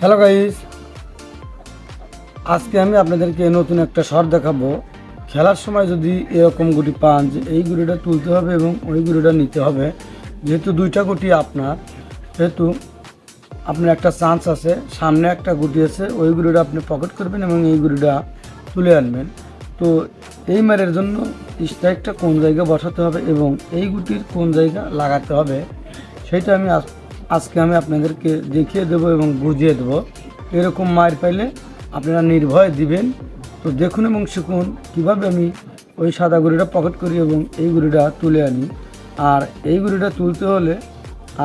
Hello guys, আজকে আমি আপনাদেরকে নতুন একটা শট দেখাবো। খেলার সময় যদি এরকম গুটি পান যে এই গুটিটা তুলতে হবে এবং ওই গুটিটা নিতে হবে, যেহেতু দুইটা গুটি আপনার, সেহেতু আপনার একটা চান্স আছে, সামনে একটা গুটি আছে, ওই গুটিটা আপনি পকেট করবেন এবং এই গুটিটা তুলে আনবেন। তো এই মারের জন্য স্ট্রাইকটা কোন জায়গায় বসাতে হবে এবং এই গুটির কোন জায়গা লাগাতে হবে সেটা আমি আজকে আপনাদেরকে দেখিয়ে দেবো এবং বুঝিয়ে দেবো। এরকম মার পাইলে আপনারা নির্ভয় দিবেন। তো দেখুন এবং শিখুন কীভাবে আমি ওই সাদা গুঁড়িটা পকেট করি এবং এই গুঁড়িটা তুলে আনি। আর এই গুঁড়িটা তুলতে হলে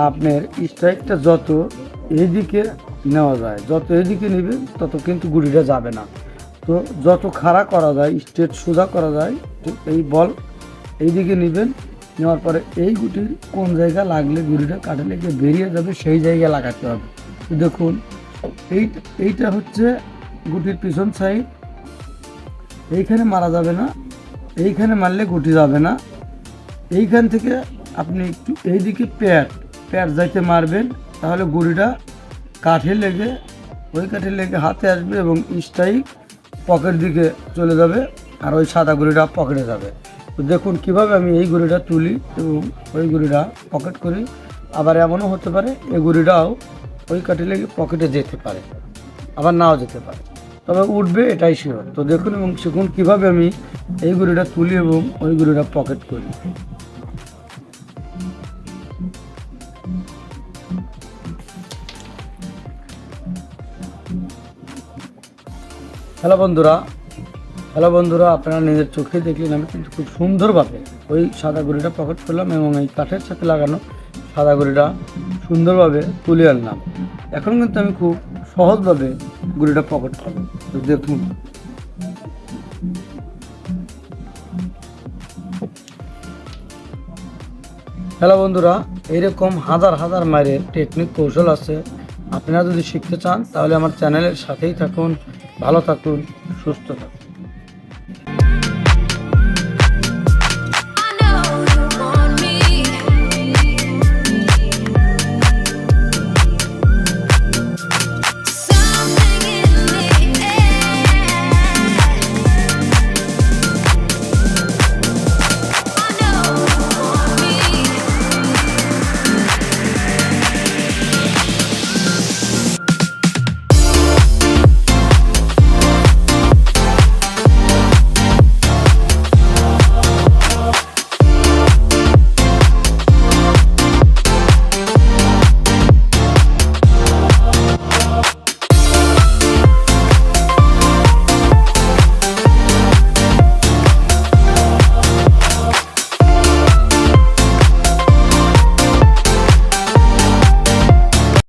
আপনার স্ট্রাইকটা যত এইদিকে নেওয়া যায়, যত এইদিকে নেবেন তত কিন্তু গুঁড়িটা যাবে না। তো যত খাড়া করা যায়, স্ট্রেট সোজা করা যায়, ঠিক এই বল এইদিকে নেবেন। নেওয়ার পরে এই গুটির কোন জায়গা লাগলে গুটিটা কাটে লেগে বেরিয়ে যাবে সেই জায়গায় লাগাতে হবে। তো দেখুন এইটা হচ্ছে গুটির পিছন সাইড, এইখানে মারা যাবে না, এইখানে মারলে গুটি যাবে না। এইখান থেকে আপনি একটু এইদিকে প্যাট যাইতে মারবেন, তাহলে গুটিটা কাঠে লেগে ওই কাঠে লেগে হাতে আসবে এবং স্ট্রাইক পকেট দিকে চলে যাবে আর ওই সাদা গুঁড়িটা পকেটে যাবে। তো দেখুন কীভাবে আমি এই গুঁড়িটা তুলি এবং ওই গুঁড়িটা পকেট করি। আবার এমনও হতে পারে এই গুঁড়িটাও ওই কাঠে লেগে পকেটে যেতে পারে, আবার নাও যেতে পারে, তবে উঠবে এটাই শিওর। তো দেখুন এবং শিখুন কীভাবে আমি এই গুঁড়িটা তুলি এবং ওই গুঁড়িটা পকেট করি। হ্যালো বন্ধুরা, আপনারা নিজের চোখে দেখলেন আমি কিন্তু খুব সুন্দরভাবে ওই সাদা গুঁড়িটা পকেট করলাম এবং এই কাঠের সাথে লাগানো সাদা গুঁড়িটা সুন্দরভাবে তুলে আনলাম। এখন কিন্তু আমি খুব সহজভাবে গুঁড়িটা পকেট করব। তো দেখুন হ্যালো বন্ধুরা, এইরকম হাজার হাজার মাইরের টেকনিক কৌশল আছে। আপনারা যদি শিখতে চান তাহলে আমার চ্যানেলের সাথেই থাকুন। ভালো থাকুন, সুস্থ থাকুন।